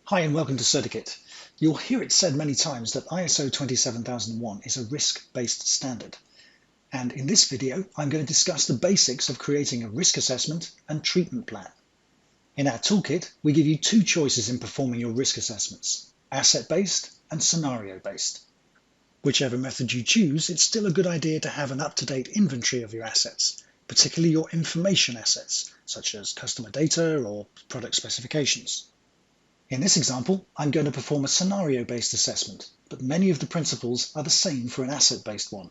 Hi and welcome to CertiKit. You'll hear it said many times that ISO 27001 is a risk-based standard. And in this video, I'm going to discuss the basics of creating a risk assessment and treatment plan. In our toolkit, we give you two choices in performing your risk assessments: asset-based and scenario-based. Whichever method you choose, it's still a good idea to have an up-to-date inventory of your assets, particularly your information assets, such as customer data or product specifications. In this example, I'm going to perform a scenario-based assessment, but many of the principles are the same for an asset-based one.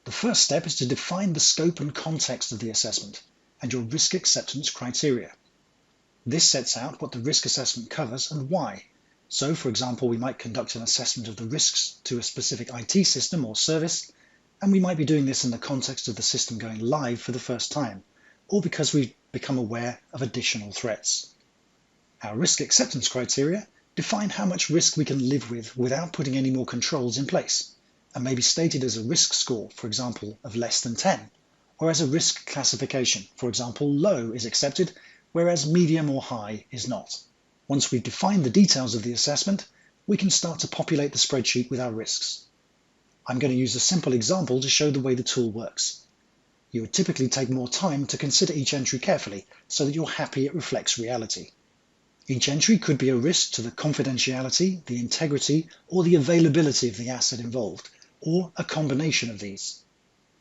The first step is to define the scope and context of the assessment and your risk acceptance criteria. This sets out what the risk assessment covers and why. So, for example, we might conduct an assessment of the risks to a specific IT system or service, and we might be doing this in the context of the system going live for the first time, or because we've become aware of additional threats. Our risk acceptance criteria define how much risk we can live with without putting any more controls in place, and may be stated as a risk score, for example, of less than 10, or as a risk classification, for example, low is accepted, whereas medium or high is not. Once we've defined the details of the assessment, we can start to populate the spreadsheet with our risks. I'm going to use a simple example to show the way the tool works. You would typically take more time to consider each entry carefully so that you're happy it reflects reality. Each entry could be a risk to the confidentiality, the integrity, or the availability of the asset involved, or a combination of these.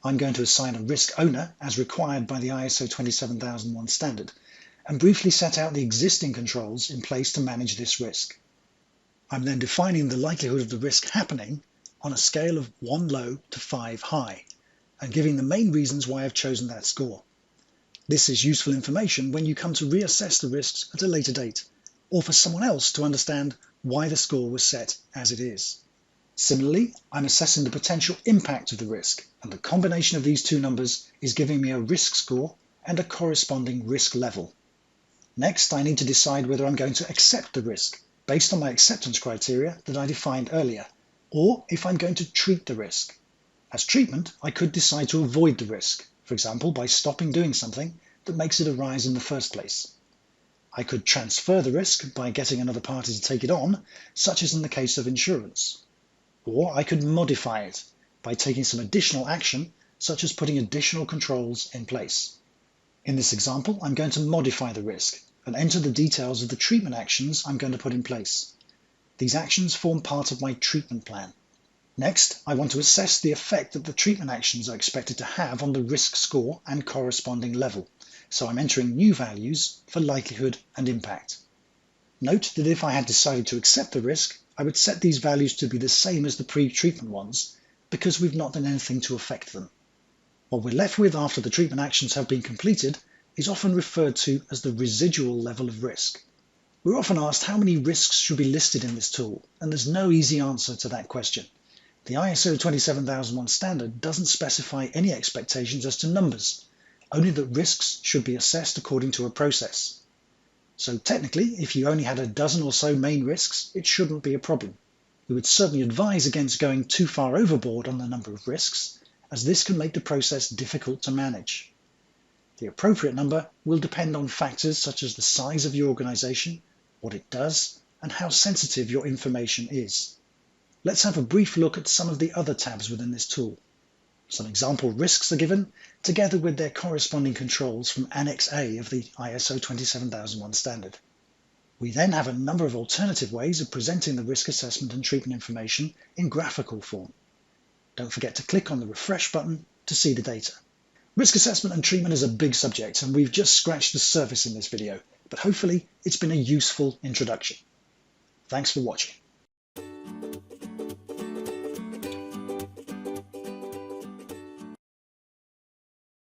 I'm going to assign a risk owner as required by the ISO 27001 standard, and briefly set out the existing controls in place to manage this risk. I'm then defining the likelihood of the risk happening on a scale of 1 low to 5 high, and giving the main reasons why I've chosen that score. This is useful information when you come to reassess the risks at a later date, or for someone else to understand why the score was set as it is. Similarly, I'm assessing the potential impact of the risk, and the combination of these two numbers is giving me a risk score and a corresponding risk level. Next, I need to decide whether I'm going to accept the risk based on my acceptance criteria that I defined earlier, or if I'm going to treat the risk. As treatment, I could decide to avoid the risk, for example, by stopping doing something that makes it arise in the first place. I could transfer the risk by getting another party to take it on, such as in the case of insurance. Or I could modify it by taking some additional action, such as putting additional controls in place. In this example, I'm going to modify the risk and enter the details of the treatment actions I'm going to put in place. These actions form part of my treatment plan. Next, I want to assess the effect that the treatment actions are expected to have on the risk score and corresponding level. So I'm entering new values for likelihood and impact. Note that if I had decided to accept the risk, I would set these values to be the same as the pre-treatment ones, because we've not done anything to affect them. What we're left with after the treatment actions have been completed is often referred to as the residual level of risk. We're often asked how many risks should be listed in this tool, and there's no easy answer to that question. The ISO 27001 standard doesn't specify any expectations as to numbers, only that risks should be assessed according to a process. So technically, if you only had a dozen or so main risks, it shouldn't be a problem. We would certainly advise against going too far overboard on the number of risks, as this can make the process difficult to manage. The appropriate number will depend on factors such as the size of your organization, what it does, and how sensitive your information is. Let's have a brief look at some of the other tabs within this tool. Some example risks are given, together with their corresponding controls from Annex A of the ISO 27001 standard. We then have a number of alternative ways of presenting the risk assessment and treatment information in graphical form. Don't forget to click on the refresh button to see the data. Risk assessment and treatment is a big subject, and we've just scratched the surface in this video, but hopefully it's been a useful introduction. Thanks for watching.